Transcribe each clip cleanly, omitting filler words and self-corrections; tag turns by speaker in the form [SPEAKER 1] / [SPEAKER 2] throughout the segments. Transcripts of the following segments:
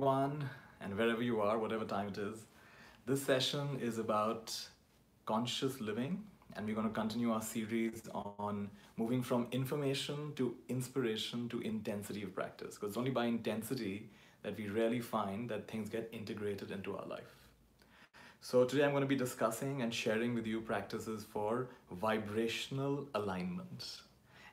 [SPEAKER 1] everyone, and wherever you are, whatever time it is. This session is about conscious living, and we're going to continue our series on moving from information to inspiration to intensity of practice. Because it's only by intensity that we really find that things get integrated into our life. So today I'm going to be discussing and sharing with you practices for vibrational alignment.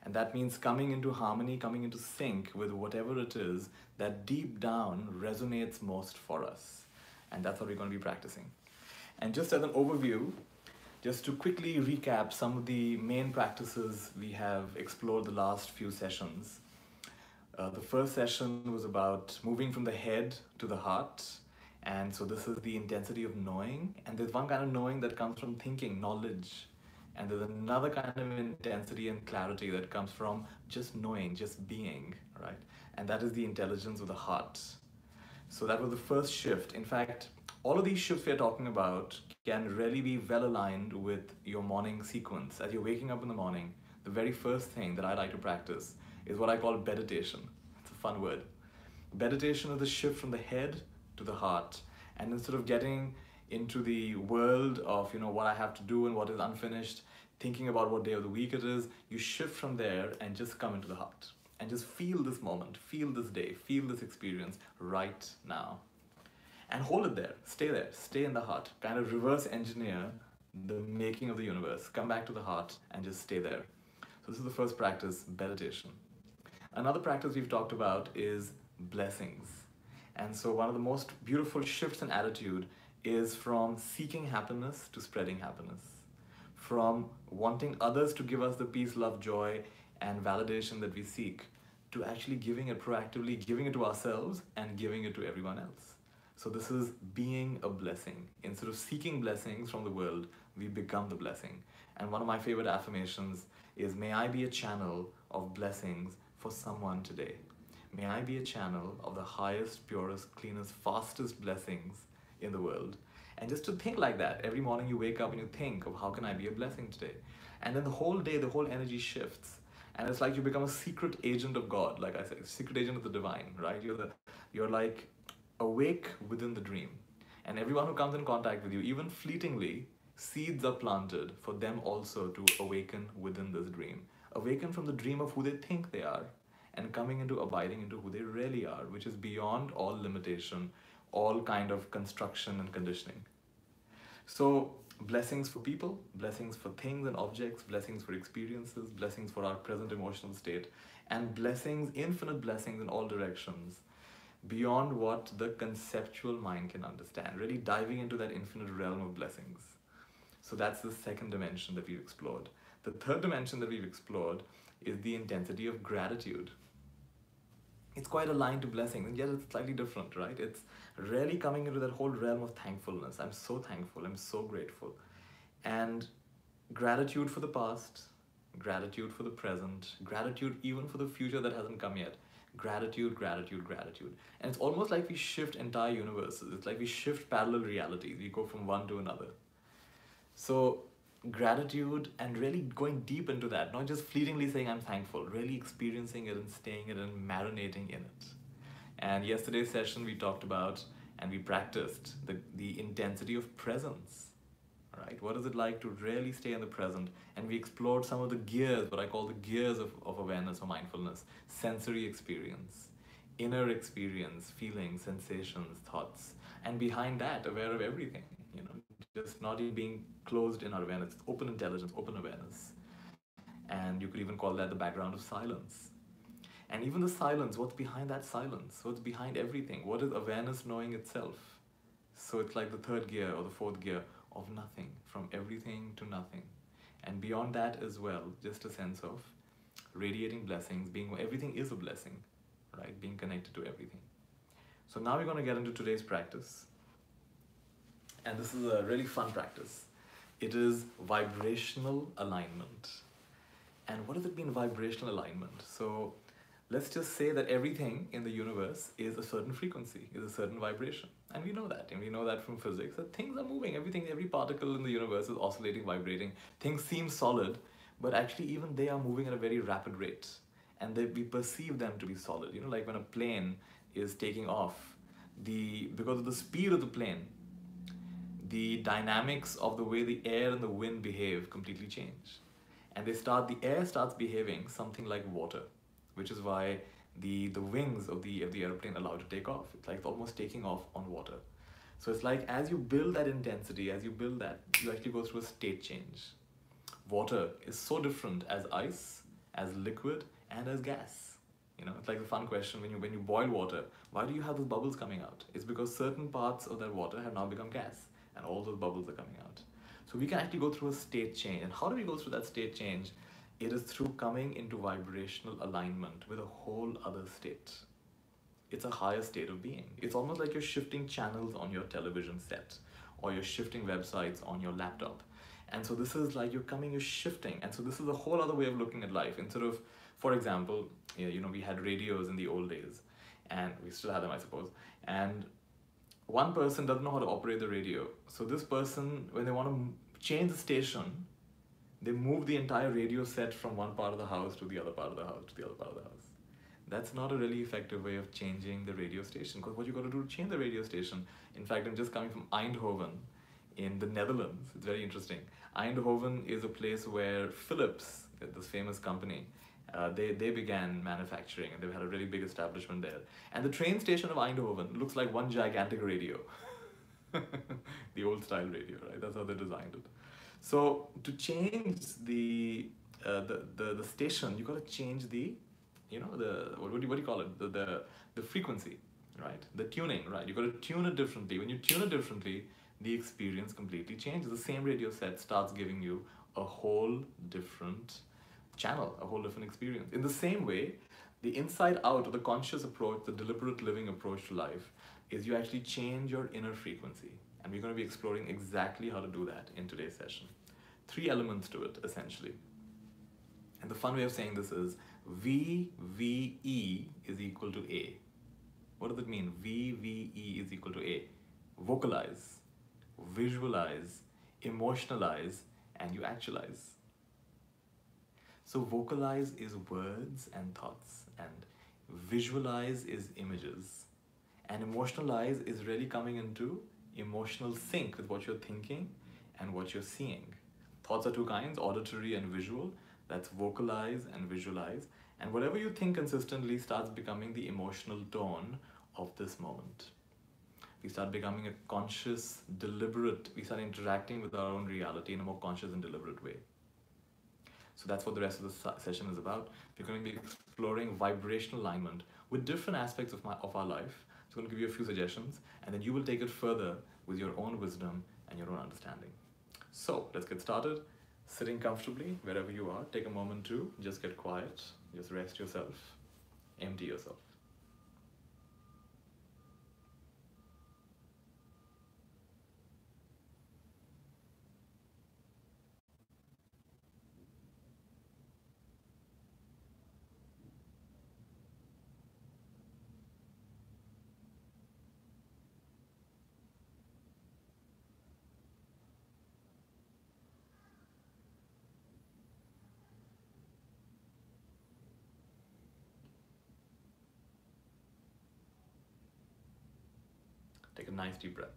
[SPEAKER 1] And that means coming into harmony, coming into sync with whatever it is that deep down resonates most for us. And that's what we're going to be practicing. And just as an overview, just to quickly recap some of the main practices we have explored the last few sessions. The first session was about moving from the head to the heart. And so this is the intensity of knowing. And there's one kind of knowing that comes from thinking, knowledge. And there's another kind of intensity and clarity that comes from just knowing, just being, right? And that is the intelligence of the heart. So that was the first shift. In fact, all of these shifts we're talking about can really be well aligned with your morning sequence. As you're waking up in the morning, the very first thing that I like to practice is what I call meditation. It's a fun word. Meditation is the shift from the head to the heart. And instead of getting into the world of what I have to do and what is unfinished, thinking about what day of the week it is, you shift from there and just come into the heart and just feel this moment, feel this day, feel this experience right now, and hold it there, stay in the heart, kind of reverse engineer the making of the universe, come back to the heart and just stay there. So this is the first practice, meditation. Another practice we've talked about is blessings. And so one of the most beautiful shifts in attitude is from seeking happiness to spreading happiness, from wanting others to give us the peace, love, joy, and validation that we seek, to actually giving it proactively, giving it to ourselves and giving it to everyone else. So this is being a blessing. Instead of seeking blessings from the world, we become the blessing. And one of my favorite affirmations is, may I be a channel of blessings for someone today. May I be a channel of the highest, purest, cleanest, fastest blessings in the world. And just to think like that, every morning you wake up and you think of how can I be a blessing today? And then the whole day, the whole energy shifts. And it's like you become a secret agent of God, like I said, secret agent of the divine, right? You're like awake within the dream. And everyone who comes in contact with you, even fleetingly, seeds are planted for them also to awaken within this dream. Awaken from the dream of who they think they are and coming into abiding into who they really are, which is beyond all limitation, all kind of construction and conditioning. So blessings for people, blessings for things and objects, blessings for experiences, blessings for our present emotional state, and blessings, infinite blessings in all directions, beyond what the conceptual mind can understand, really diving into that infinite realm of blessings. So that's the second dimension that we've explored. The third dimension that we've explored is the intensity of gratitude. It's quite aligned to blessings, and yet it's slightly different, right? It's really coming into that whole realm of thankfulness. I'm so thankful, I'm so grateful. And gratitude for the past, gratitude for the present, gratitude even for the future that hasn't come yet. Gratitude, gratitude, gratitude. And it's almost like we shift entire universes. It's like we shift parallel realities. We go from one to another. So gratitude, and really going deep into that, not just fleetingly saying I'm thankful, really experiencing it and staying it and marinating in it. And yesterday's session we talked about and we practiced the intensity of presence, right? What is it like to really stay in the present? And we explored some of the gears, what I call the gears of awareness or mindfulness: sensory experience, inner experience, feelings, sensations, thoughts, and behind that, aware of everything, just not even being closed in our awareness, open intelligence, open awareness. And you could even call that the background of silence. And even the silence, what's behind that silence? What's behind everything? What is awareness knowing itself? So it's like the third gear or the fourth gear of nothing, from everything to nothing. And beyond that as well, just a sense of radiating blessings, being everything is a blessing, right? Being connected to everything. So now we're going to get into today's practice. And this is a really fun practice. It is vibrational alignment. And what does it mean, vibrational alignment? So let's just say that everything in the universe is a certain frequency, is a certain vibration. And we know that. And we know that from physics, that things are moving. Every particle in the universe is oscillating, vibrating. Things seem solid, but actually even they are moving at a very rapid rate. And we perceive them to be solid. Like when a plane is taking off, because of the speed of the plane, the dynamics of the way the air and the wind behave completely change. And the air starts behaving something like water, which is why the wings of the airplane allow it to take off. It's like almost taking off on water. So it's like as you build that intensity, as you build that, you actually go through a state change. Water is so different as ice, as liquid, and as gas. It's like the fun question when you boil water, why do you have those bubbles coming out? It's because certain parts of that water have now become gas, and all those bubbles are coming out. So we can actually go through a state change. And how do we go through that state change? It is through coming into vibrational alignment with a whole other state. It's a higher state of being. It's almost like you're shifting channels on your television set, or you're shifting websites on your laptop. And so this is like you're shifting. And so this is a whole other way of looking at life. Instead of, for example, we had radios in the old days, and we still have them, I suppose. And one person doesn't know how to operate the radio. So this person, when they want to change the station, they move the entire radio set from one part of the house to the other part of the house to the other part of the house. That's not a really effective way of changing the radio station, because what you got to do to change the radio station, in fact, I'm just coming from Eindhoven in the Netherlands. It's very interesting. Eindhoven is a place where Philips, this famous company, they began manufacturing, and they've had a really big establishment there. And the train station of Eindhoven looks like one gigantic radio. The old style radio, right? That's how they designed it. So to change the station, you got to change the what do you call it? The frequency, right? The tuning, right? You got to tune it differently. When you tune it differently, the experience completely changes. The same radio set starts giving you a whole different channel, a whole different experience. In the same way, the inside out, or the conscious approach, the deliberate living approach to life, is you actually change your inner frequency. And we're going to be exploring exactly how to do that in today's session. 3 elements to it, essentially. And the fun way of saying this is VVE is equal to A. What does it mean? VVE is equal to A. Vocalize, visualize, emotionalize, and you actualize. So vocalize is words and thoughts, and visualize is images, and emotionalize is really coming into emotional sync with what you're thinking and what you're seeing. Thoughts are 2 kinds, auditory and visual. That's vocalize and visualize. And whatever you think consistently starts becoming the emotional tone of this moment. We start becoming a conscious, deliberate, we start interacting with our own reality in a more conscious and deliberate way. So that's what the rest of the session is about. We're going to be exploring vibrational alignment with different aspects of our life. So I'm going to give you a few suggestions, and then you will take it further with your own wisdom and your own understanding. So let's get started. Sitting comfortably wherever you are, take a moment to just get quiet, just rest yourself, empty yourself. Take a nice deep breath.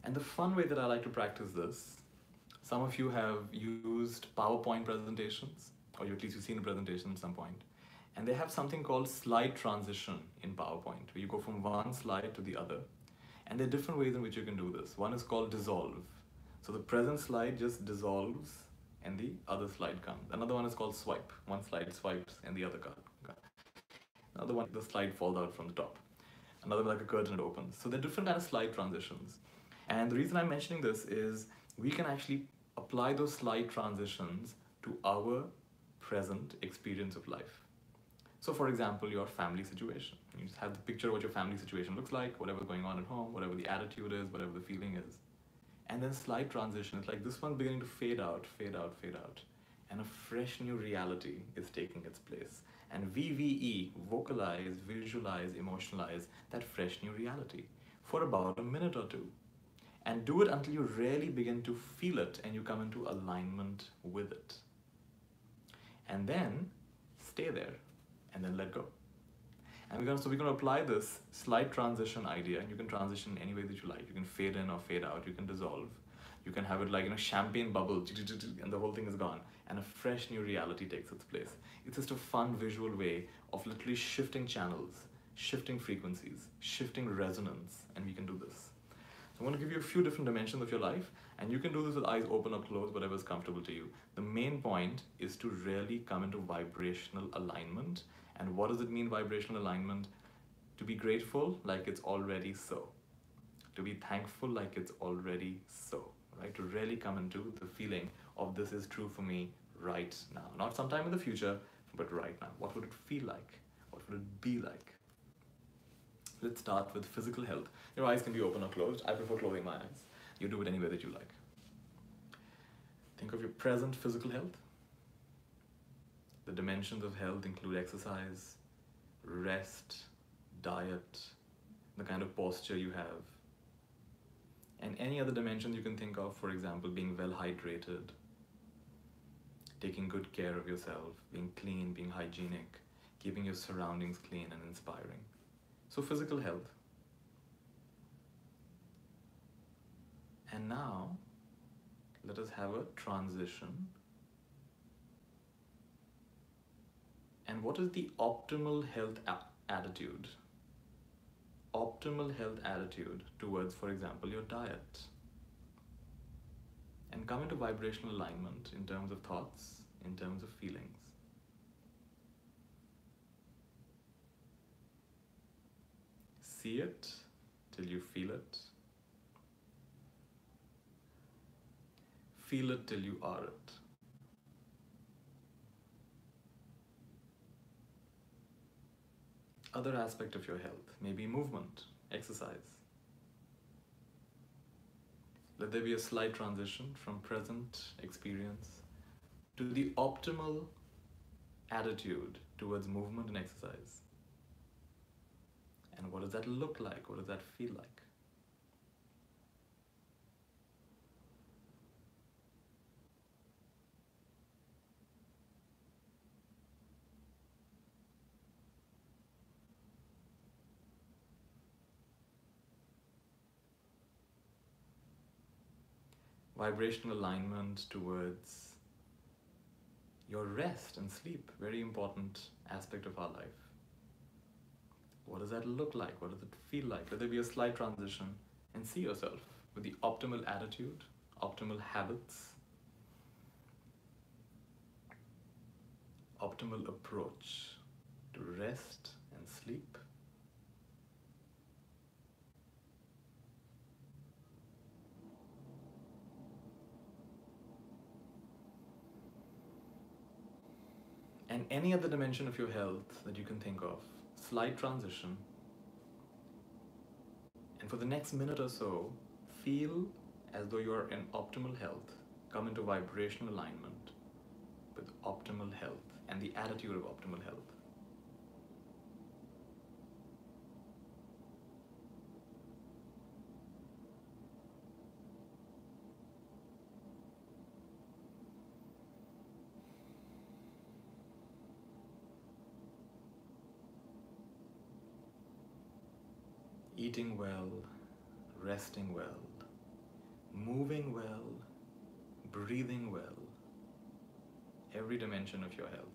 [SPEAKER 1] And the fun way that I like to practice this, some of you have used PowerPoint presentations, or at least you've seen a presentation at some point, and they have something called slide transition in PowerPoint, where you go from one slide to the other. And there are different ways in which you can do this. One is called dissolve. So the present slide just dissolves and the other slide comes. Another one is called swipe. One slide swipes and the other card. Another one, the slide falls out from the top. Another like a curtain, it opens. So there are different kind of slide transitions. And the reason I'm mentioning this is we can actually apply those slide transitions to our present experience of life. So for example, your family situation. You just have the picture of what your family situation looks like, whatever's going on at home, whatever the attitude is, whatever the feeling is. And then slide transition, it's like this one's beginning to fade out, fade out, fade out. And a fresh new reality is taking its place. And VVE, vocalize, visualize, emotionalize that fresh new reality for about a minute or 2. And do it until you really begin to feel it and you come into alignment with it. and then stay there, and then let go. And we're gonna apply this slight transition idea, and you can transition any way that you like. You can fade in or fade out. You can dissolve. You can have it like champagne bubble, and the whole thing is gone, and a fresh new reality takes its place. It's just a fun visual way of literally shifting channels, shifting frequencies, shifting resonance, and we can do this. So I'm going to give you a few different dimensions of your life, and you can do this with eyes open or closed, whatever is comfortable to you. The main point is to really come into vibrational alignment. And what does it mean, vibrational alignment? To be grateful like it's already so. To be thankful like it's already so. Right? To really come into the feeling of this is true for me right now. Not sometime in the future, but right now. What would it feel like? What would it be like? Let's start with physical health. Your eyes can be open or closed. I prefer closing my eyes. You do it any way that you like. Think of your present physical health. The dimensions of health include exercise, rest, diet, the kind of posture you have, and any other dimensions you can think of, for example, being well hydrated, taking good care of yourself, being clean, being hygienic, keeping your surroundings clean and inspiring. So physical health. And now, let us have a transition. And what is the optimal health attitude? Optimal health attitude towards, for example, your diet. And come into vibrational alignment in terms of thoughts, in terms of feelings. See it till you feel it. Feel it till you are it. Other aspect of your health, maybe movement, exercise. Let there be a slight transition from present experience to the optimal attitude towards movement and exercise. And what does that look like? What does that feel like? Vibrational alignment towards your rest and sleep, very important aspect of our life. What does that look like? What does it feel like? Let there be a slight transition and see yourself with the optimal attitude, optimal habits, optimal approach to rest and sleep. And any other dimension of your health that you can think of, slight transition. And for the next minute or so, feel as though you are in optimal health. Come into vibrational alignment with optimal health and the attitude of optimal health. Eating well, resting well, moving well, breathing well, every dimension of your health.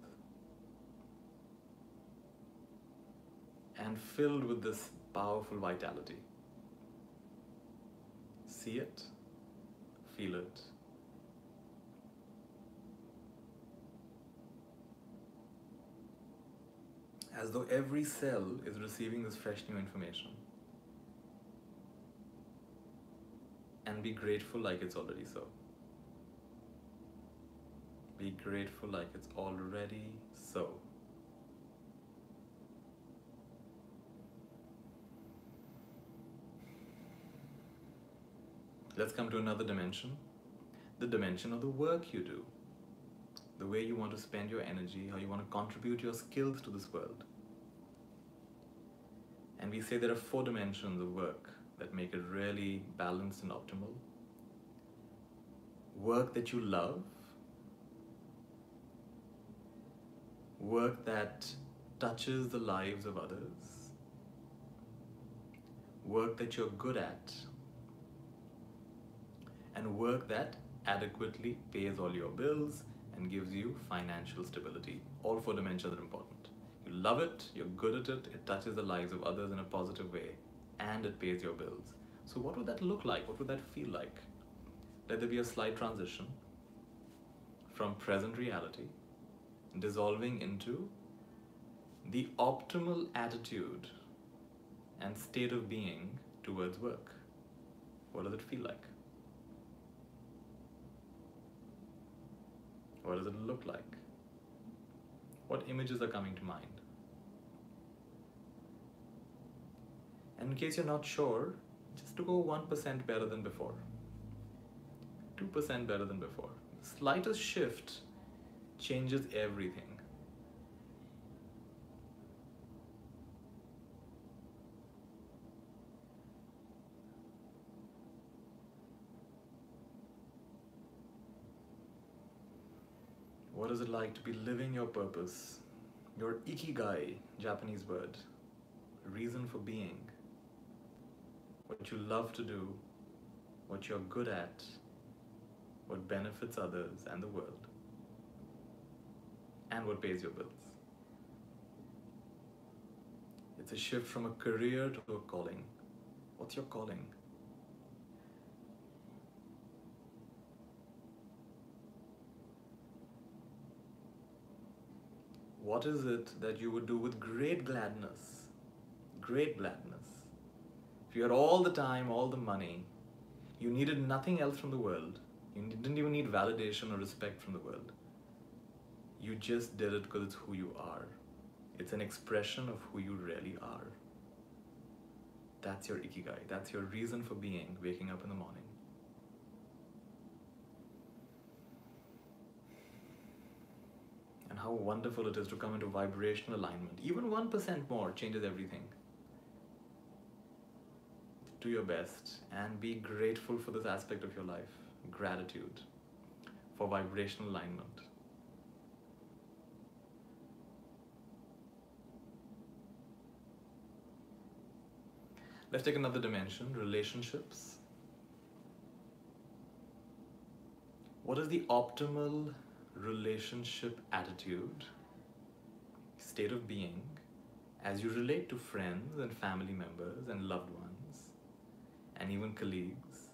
[SPEAKER 1] And filled with this powerful vitality. See it, feel it. As though every cell is receiving this fresh new information. And be grateful like it's already so. Be grateful like it's already so. Let's come to another dimension, the dimension of the work you do, the way you want to spend your energy, how you want to contribute your skills to this world. And we say there are 4 dimensions of work that make it really balanced and optimal. Work that you love, work that touches the lives of others, work that you're good at, and work that adequately pays all your bills and gives you financial stability. All four dimensions are important. You love it, you're good at it, it touches the lives of others in a positive way, and it pays your bills. So what would that look like? What would that feel like? Let there be a slight transition from present reality, dissolving into the optimal attitude and state of being towards work. What does it feel like? What does it look like? What images are coming to mind? And in case you're not sure, just to go 1% better than before, 2% better than before. The slightest shift changes everything. What is it like to be living your purpose? Your ikigai, Japanese word, reason for being. What you love to do, what you're good at, what benefits others and the world, and what pays your bills. It's a shift from a career to a calling. What's your calling? What is it that you would do with great gladness? Great gladness. If you had all the time, all the money, you needed nothing else from the world, you didn't even need validation or respect from the world. You just did it because it's who you are. It's an expression of who you really are. That's your ikigai. That's your reason for being, waking up in the morning. And how wonderful it is to come into vibrational alignment. Even 1% more changes everything. Do your best and be grateful for this aspect of your life. Gratitude for vibrational alignment. Let's take another dimension, relationships. What is the optimal relationship attitude, state of being, as you relate to friends and family members and loved ones, and even colleagues?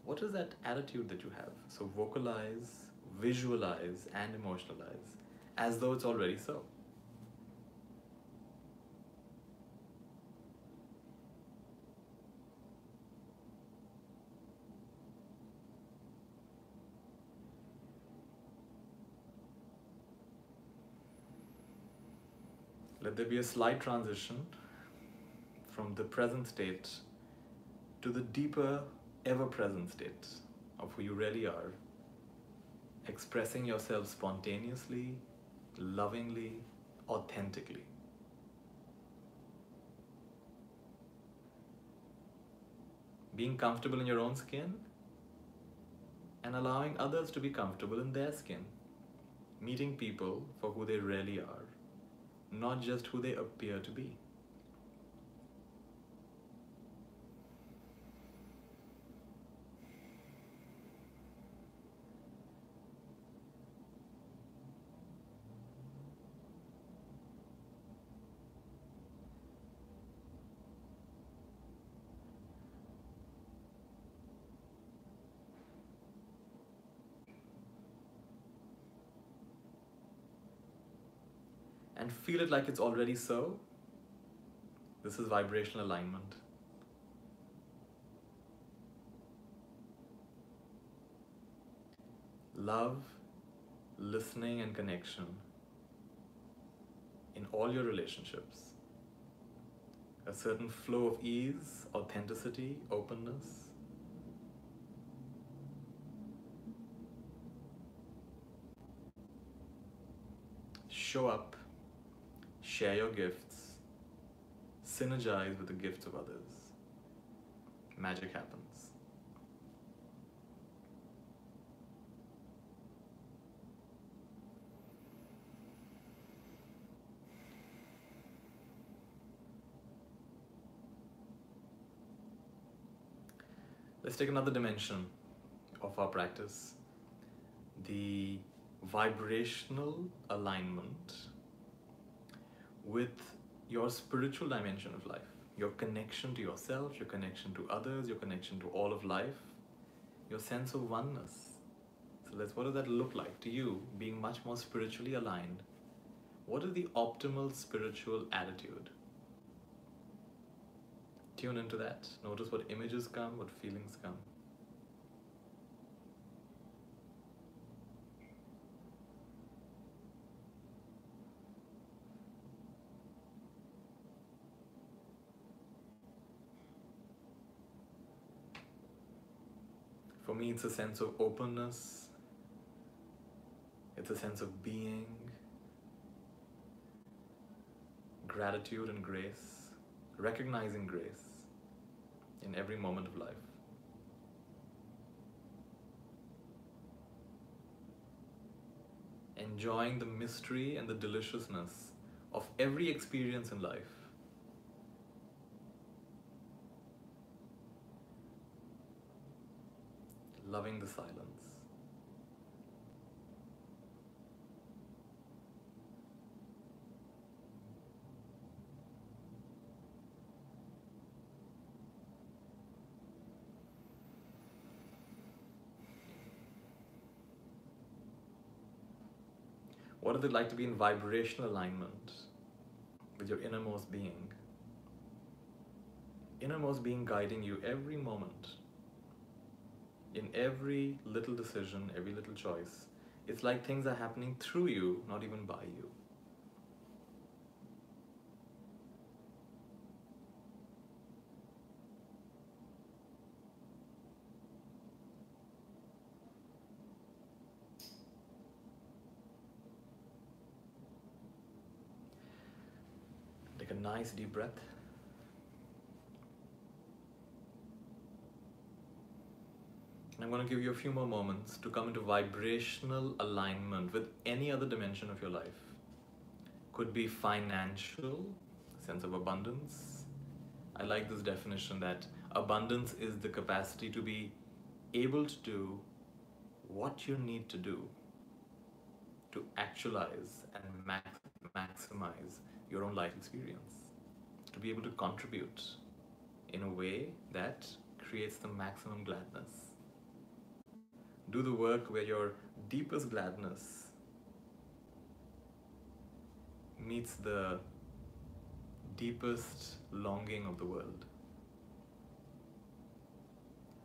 [SPEAKER 1] What is that attitude that you have? So vocalize, visualize, and emotionalize, as though it's already so. Let there be a slight transition from the present state to the deeper, ever-present state of who you really are, expressing yourself spontaneously, lovingly, authentically. Being comfortable in your own skin and allowing others to be comfortable in their skin. Meeting people for who they really are, not just who they appear to be. And feel it like it's already so. This is vibrational alignment. Love, listening, and connection in all your relationships. A certain flow of ease, authenticity, openness. Show up, share your gifts, synergize with the gifts of others. Magic happens. Let's take another dimension of our practice, the vibrational alignment with your spiritual dimension of life, your connection to yourself, your connection to others, your connection to all of life, your sense of oneness. So what does that look like to you, being much more spiritually aligned? What is the optimal spiritual attitude? Tune into that. Notice what images come, what feelings come. For me, it's a sense of openness. It's a sense of being, gratitude and grace, recognizing grace in every moment of life. Enjoying the mystery and the deliciousness of every experience in life. Loving the silence. What is it like to be in vibrational alignment with your innermost being? Innermost being guiding you every moment, in every little decision, every little choice. It's like things are happening through you, not even by you. Take a nice deep breath. I'm going to give you a few more moments to come into vibrational alignment with any other dimension of your life. Could be financial, sense of abundance. I like this definition that abundance is the capacity to be able to do what you need to do to actualize and maximize your own life experience. To be able to contribute in a way that creates the maximum gladness. Do the work where your deepest gladness meets the deepest longing of the world.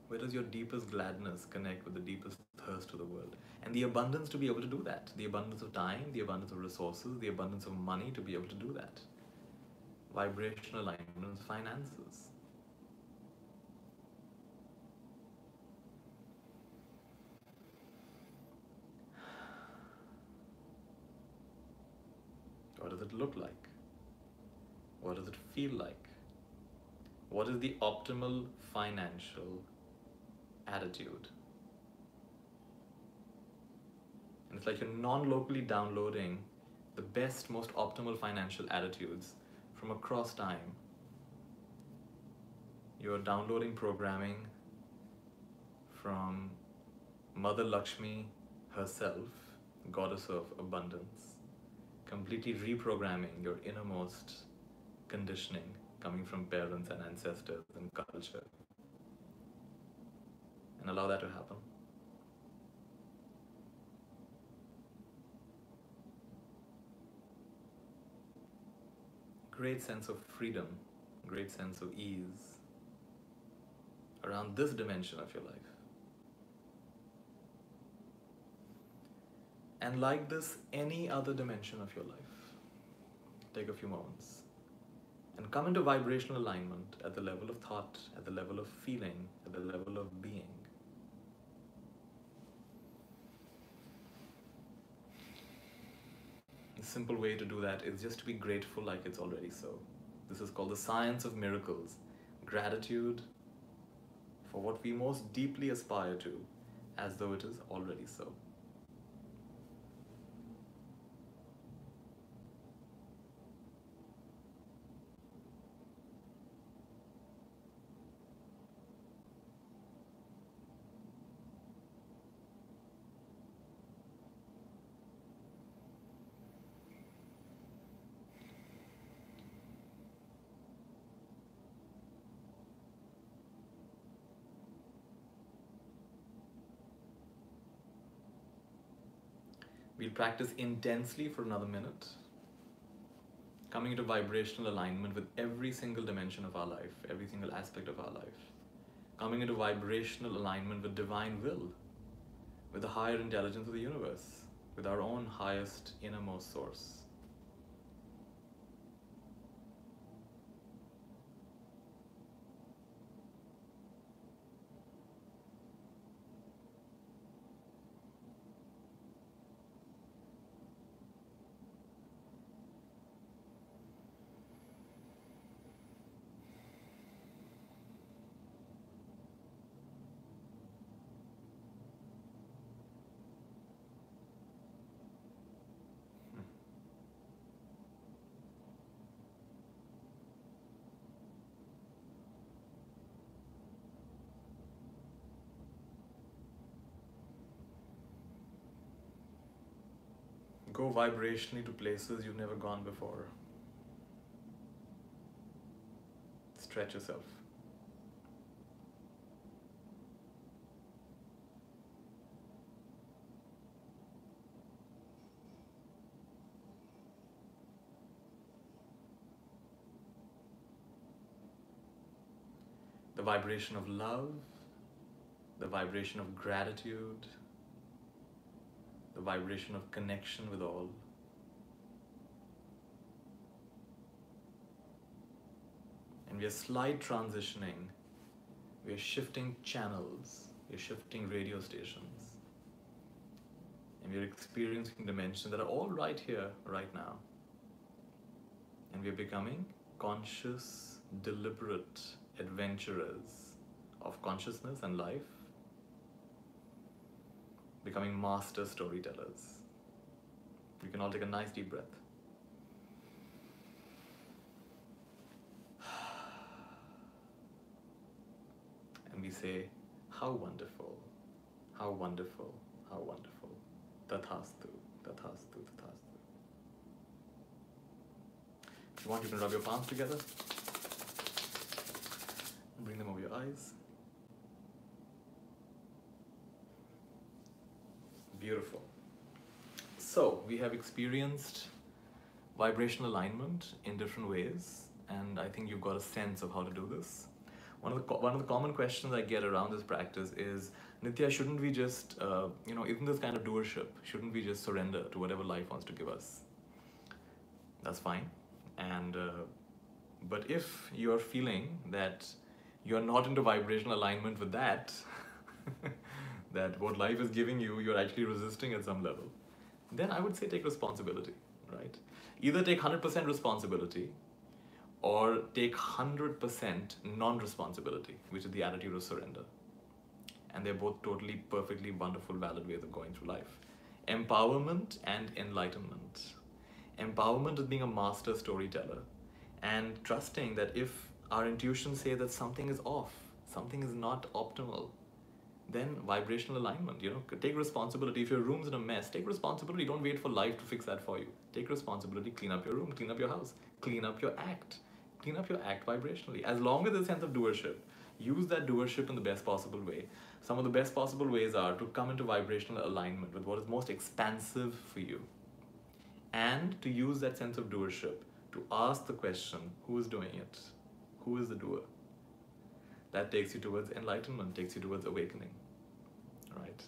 [SPEAKER 1] Where does your deepest gladness connect with the deepest thirst of the world? And the abundance to be able to do that. The abundance of time, the abundance of resources, the abundance of money to be able to do that. Vibrational alignment, finances. What does it look like? What does it feel like? What is the optimal financial attitude? And it's like you're non-locally downloading the best, most optimal financial attitudes from across time. You're downloading programming from Mother Lakshmi herself, goddess of abundance, completely reprogramming your innermost conditioning coming from parents and ancestors and culture. And allow that to happen. Great sense of freedom, great sense of ease around this dimension of your life. And like this, any other dimension of your life. Take a few moments and come into vibrational alignment at the level of thought, at the level of feeling, at the level of being. A simple way to do that is just to be grateful like it's already so. This is called the science of miracles. Gratitude for what we most deeply aspire to, as though it is already so. We'll practice intensely for another minute, coming into vibrational alignment with every single dimension of our life, every single aspect of our life. Coming into vibrational alignment with divine will, with the higher intelligence of the universe, with our own highest innermost source. Go vibrationally to places you've never gone before. Stretch yourself. The vibration of love, the vibration of gratitude, the vibration of connection with all. And we are slight transitioning, we are shifting channels, we are shifting radio stations, and we are experiencing dimensions that are all right here, right now. And we are becoming conscious, deliberate adventurers of consciousness and life, becoming master storytellers. We can all take a nice deep breath. And we say, how wonderful, how wonderful, how wonderful. Tathastu, tathastu, tathastu. If you want, you can rub your palms together and bring them over your eyes. Beautiful. So we have experienced vibrational alignment in different ways, and I think you've got a sense of how to do this. One of the common questions I get around this practice is, Nitya, shouldn't we just, isn't this kind of doership? Shouldn't we just surrender to whatever life wants to give us? That's fine. And but if you're feeling that you're not into vibrational alignment with that, that what life is giving you, you're actually resisting at some level, then I would say take responsibility, right? Either take 100% responsibility or take 100% non-responsibility, which is the attitude of surrender. And they're both totally, perfectly wonderful, valid ways of going through life. Empowerment and enlightenment. Empowerment is being a master storyteller and trusting that if our intuitions say that something is off, something is not optimal, then vibrational alignment, take responsibility. If your room's in a mess, take responsibility. Don't wait for life to fix that for you. Take responsibility, clean up your room, clean up your house, clean up your act. Clean up your act vibrationally. As long as there's a sense of doership, use that doership in the best possible way. Some of the best possible ways are to come into vibrational alignment with what is most expansive for you, and to use that sense of doership to ask the question, who is doing it? Who is the doer? That takes you towards enlightenment, takes you towards awakening, right?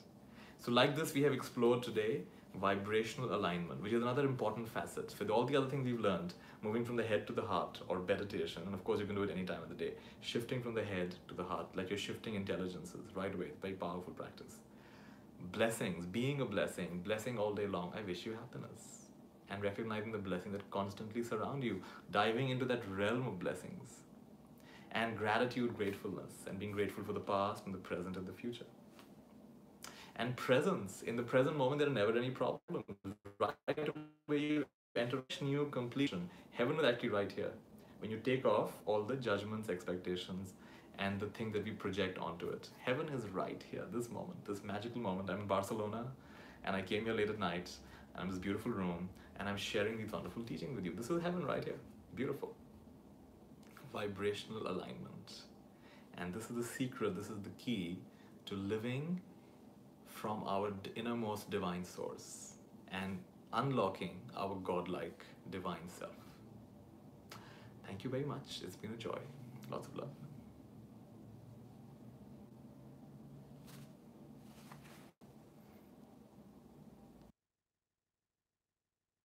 [SPEAKER 1] So like this, we have explored today vibrational alignment, which is another important facet. With all the other things we've learned, moving from the head to the heart, or meditation, and of course you can do it any time of the day, shifting from the head to the heart, like you're shifting intelligences right away. Very powerful practice. Blessings, being a blessing, blessing all day long. I wish you happiness. And recognizing the blessings that constantly surround you, diving into that realm of blessings. And gratitude, gratefulness, and being grateful for the past and the present and the future. And presence. In the present moment, there are never any problems. Right away you enter new completion. Heaven is actually right here. When you take off all the judgments, expectations, and the thing that we project onto it. Heaven is right here, this moment, this magical moment. I'm in Barcelona, and I came here late at night, and I'm in this beautiful room, and I'm sharing these wonderful teachings with you. This is heaven right here. Beautiful. Vibrational alignment. And this is the secret, this is the key to living from our innermost divine source and unlocking our godlike divine self. Thank you very much. It's been a joy. Lots of love.